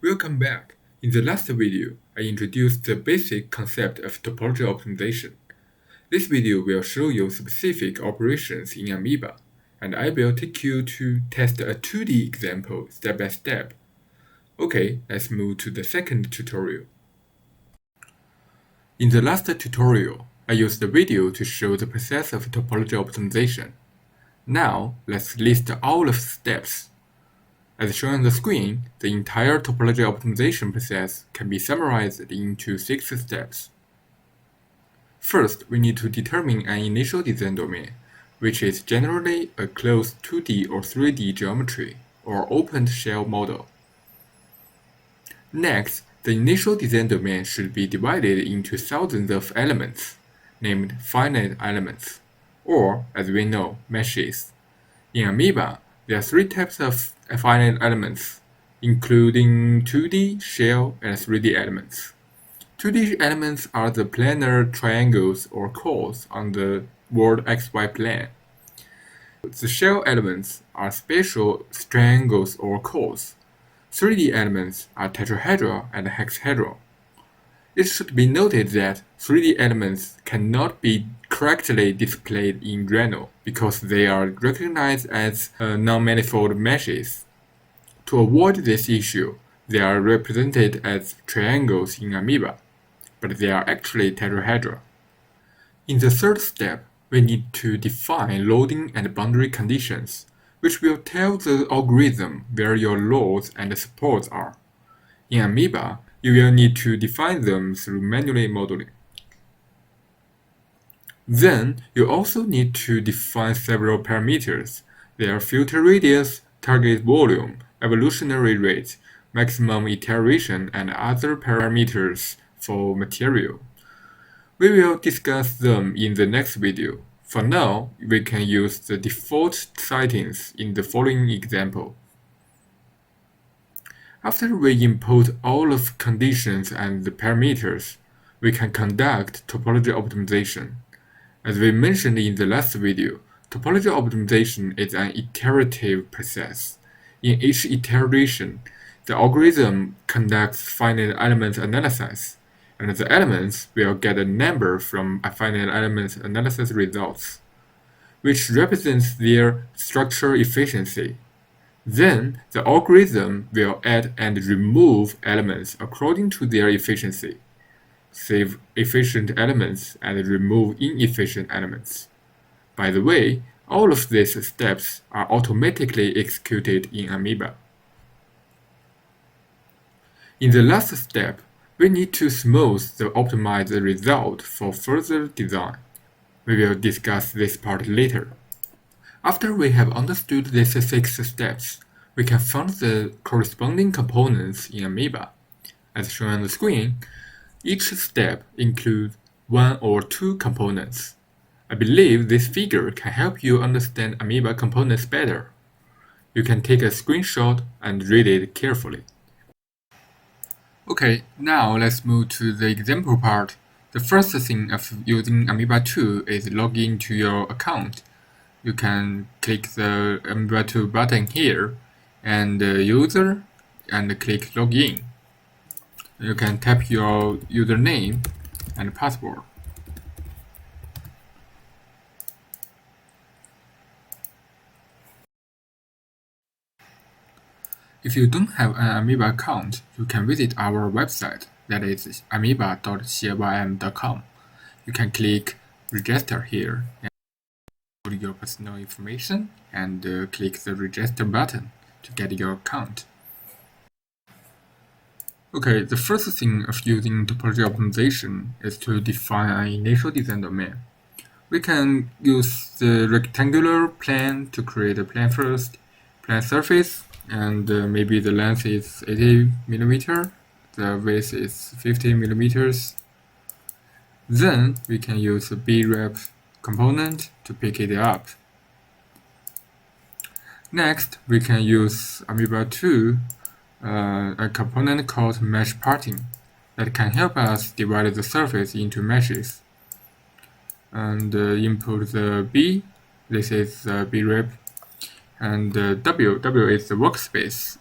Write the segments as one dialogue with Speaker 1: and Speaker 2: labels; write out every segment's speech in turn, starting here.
Speaker 1: Welcome back. In the last video, I introduced the basic concept of topology optimization. This video will show you specific operations in Ameba, and I will take you to test a 2D example step by step. Okay, let's move to the second tutorial. In the last tutorial, I used the video to show the process of topology optimization. Now, let's list all of the steps. As shown on the screen, the entire topology optimization process can be summarized into 6 steps. First, we need to determine an initial design domain, which is generally a closed 2D or 3D geometry, or open shell model. Next, the initial design domain should be divided into thousands of elements, named finite elements, or, as we know, meshes. In Ameba, there are 3 types of finite elements, including 2D, shell, and 3D elements. 2D elements are the planar triangles or chords on the world XY plane. The shell elements are spatial triangles or chords. 3D elements are tetrahedral and hexahedral. It should be noted that 3D elements cannot be correctly displayed in Reno because they are recognized as non-manifold meshes. To avoid this issue, they are represented as triangles in Ameba, but they are actually tetrahedral. In the third step, we need to define loading and boundary conditions, which will tell the algorithm where your loads and supports are. In Ameba, you will need to define them through manually modeling. Then, you also need to define several parameters: their filter radius, target volume, evolutionary rate, maximum iteration, and other parameters for material. We will discuss them in the next video. For now, we can use the default settings in the following example. After we import all of conditions and the parameters, we can conduct topology optimization. As we mentioned in the last video, topology optimization is an iterative process. In each iteration, the algorithm conducts finite element analysis, and the elements will get a number from a finite element analysis results, which represents their structural efficiency. Then, the algorithm will add and remove elements according to their efficiency, save efficient elements and remove inefficient elements. By the way, all of these steps are automatically executed in Ameba. In the last step, we need to smooth the optimized result for further design. We will discuss this part later. After we have understood these 6 steps, we can find the corresponding components in Ameba. As shown on the screen, each step includes 1 or 2 components. I believe this figure can help you understand Ameba components better. You can take a screenshot and read it carefully. Okay, now let's move to the example part. The first thing of using Ameba 2 is log into your account. You can click the Ameba 2 button here and user and click login. You can type your username and password. If you don't have an Ameba account, you can visit our website, that is ameba.cym.com. You can click register here and put your personal information and click the register button to get your account. Okay, the first thing of using topology optimization is to define an initial design domain. We can use the rectangular plane to create a plane first, plane surface, and maybe the length is 80 mm, the width is 50 mm. Then we can use a B-rep component to pick it up. Next, we can use Ameba 2, a component called mesh parting that can help us divide the surface into meshes. And input the B, this is the B-rep, And W is the workspace.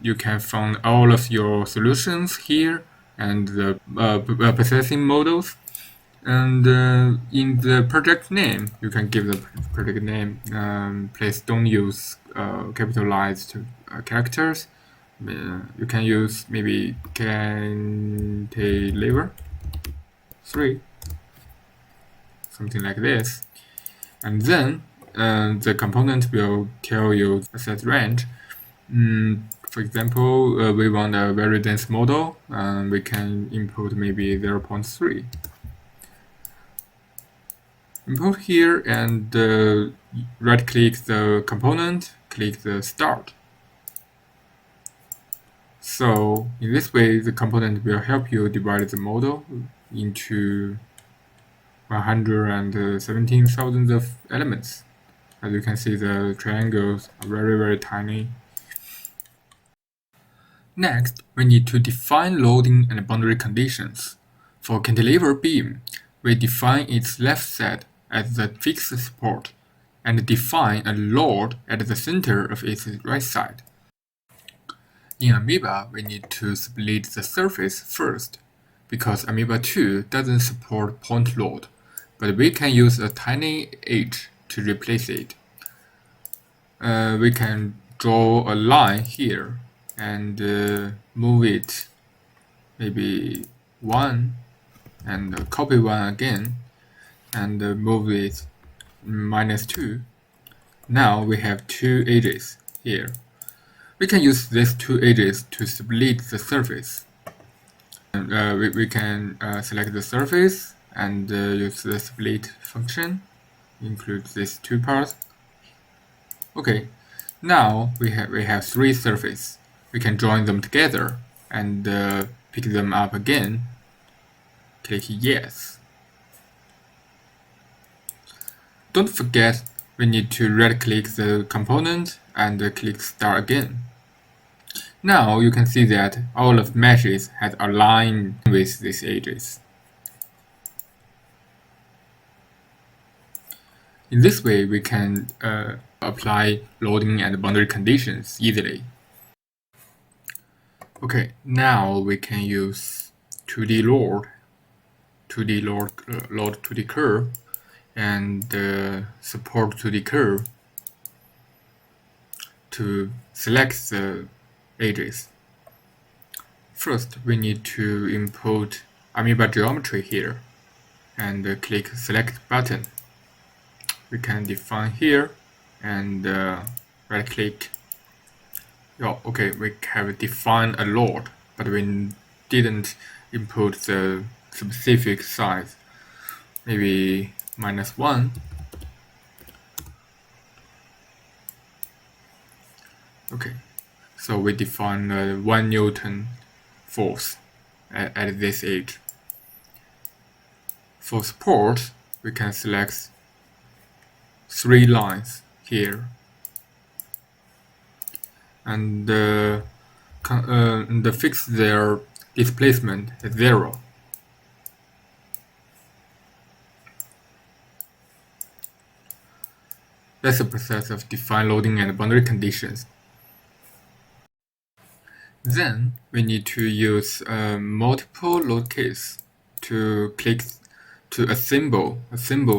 Speaker 1: You can find all of your solutions here and the processing models. And in the project name, you can give the project name. Please don't use capitalized characters. You can use maybe cantilever 3, something like this. And then the component will tell you a set range. For example, we want a very dense model. We can input maybe 0.3. Import here and right-click the component, click the Start. So in this way, the component will help you divide the model into 117,000 of elements. As you can see, the triangles are very, very tiny. Next, we need to define loading and boundary conditions. For cantilever beam, we define its left side as the fixed support and define a load at the center of its right side. In Ameba, we need to split the surface first, because Ameba 2 doesn't support point load, but we can use a tiny edge to replace it. We can draw a line here and move it maybe 1 and copy 1 again and move it -2. Now we have 2 edges here. We can use these 2 edges to split the surface. And, we can select the surface and use the split function, include these 2 parts. Okay, now we have 3 surfaces. We can join them together and pick them up again. Click yes. Don't forget, we need to right-click the component and click Start again. Now you can see that all of meshes has aligned with these edges. In this way, we can apply loading and boundary conditions easily. Okay, now we can use 2D load 2D curve and support 2D curve to select the edges. First, we need to import Ameba geometry here and click Select button. We can define here and right-click. Oh, okay, we have defined a load, but we didn't input the specific size. Maybe -1. Okay, so we define 1 Newton force at this edge. For support, we can select 3 lines here and fix their displacement at 0. That's the process of define loading and boundary conditions. Then we need to use multiple load case to assemble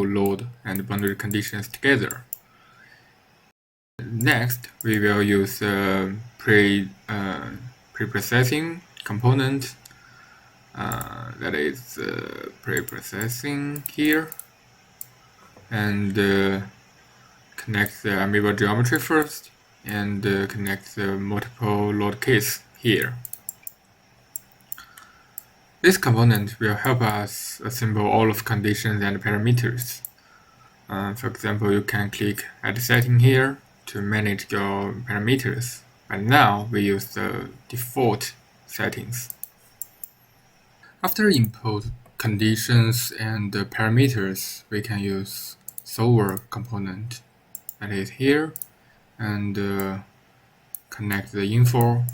Speaker 1: load and boundary conditions together. Next, we will use pre-processing component. That is pre-processing here, and connect the Ameba geometry first, and connect the multiple load case here. This component will help us assemble all of conditions and parameters. For example, you can click Add Setting here to manage your parameters. And now we use the default settings. After input conditions and parameters, we can use solver component. That is here, and connect the info.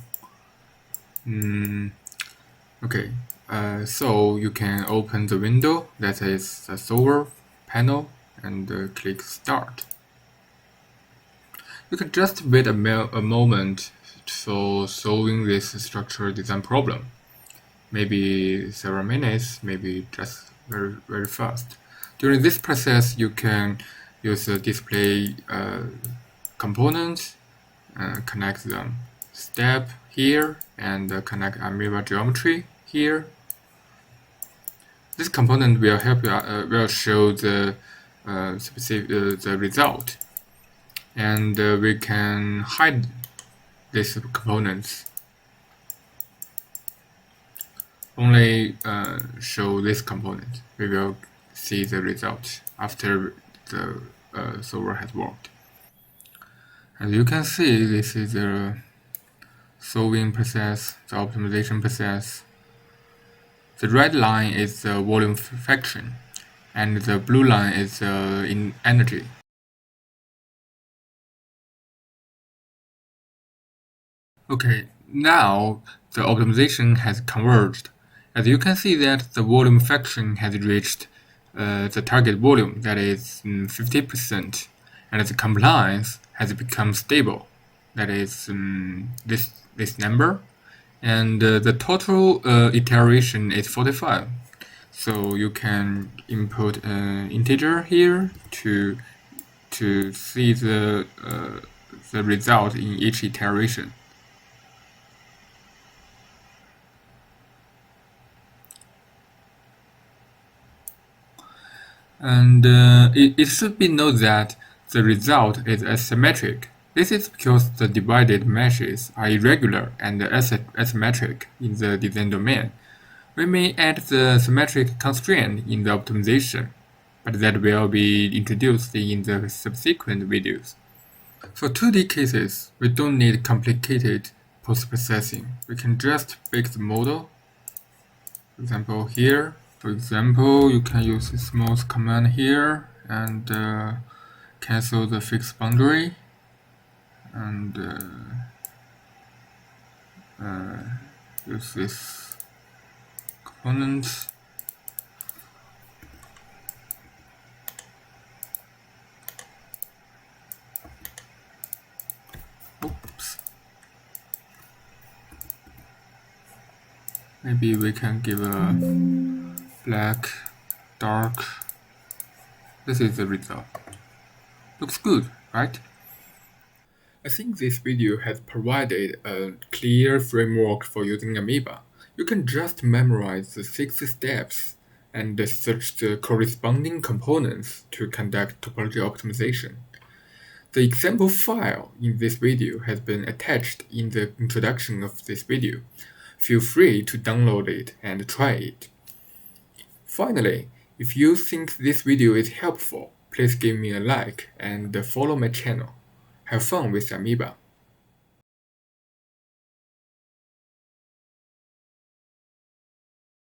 Speaker 1: Okay, so you can open the window that is the solver panel and click Start. You can just wait a moment for solving this structural design problem. Maybe several minutes, maybe just very fast. During this process, you can use the display components, connect them step here, and connect Ameba geometry here. This component will help you will show the specific the result, and we can hide these components. Only show this component. We will see the result after the solver has worked. As you can see, this is the solving process, the optimization process. The red line is the volume fraction, and the blue line is in energy. Okay, now the optimization has converged. As you can see that the volume fraction has reached the target volume, that is 50%, and the compliance has become stable, that is this number, and the total iteration is 45. So you can input an integer here to see the result in each iteration. And it should be noted that the result is asymmetric. This is because the divided meshes are irregular and asymmetric in the design domain. We may add the symmetric constraint in the optimization, but that will be introduced in the subsequent videos. For 2D cases, we don't need complicated post-processing. We can just bake the model. For example, here. For example, you can use the smooth command here and cancel the fixed boundary and use this component. Oops. Maybe we can give a black, dark. This is the result. Looks good, right? I think this video has provided a clear framework for using Ameba. You can just memorize the 6 steps and search the corresponding components to conduct topology optimization. The example file in this video has been attached in the introduction of this video. Feel free to download it and try it. Finally, if you think this video is helpful, please give me a like and follow my channel. Have fun with Ameba.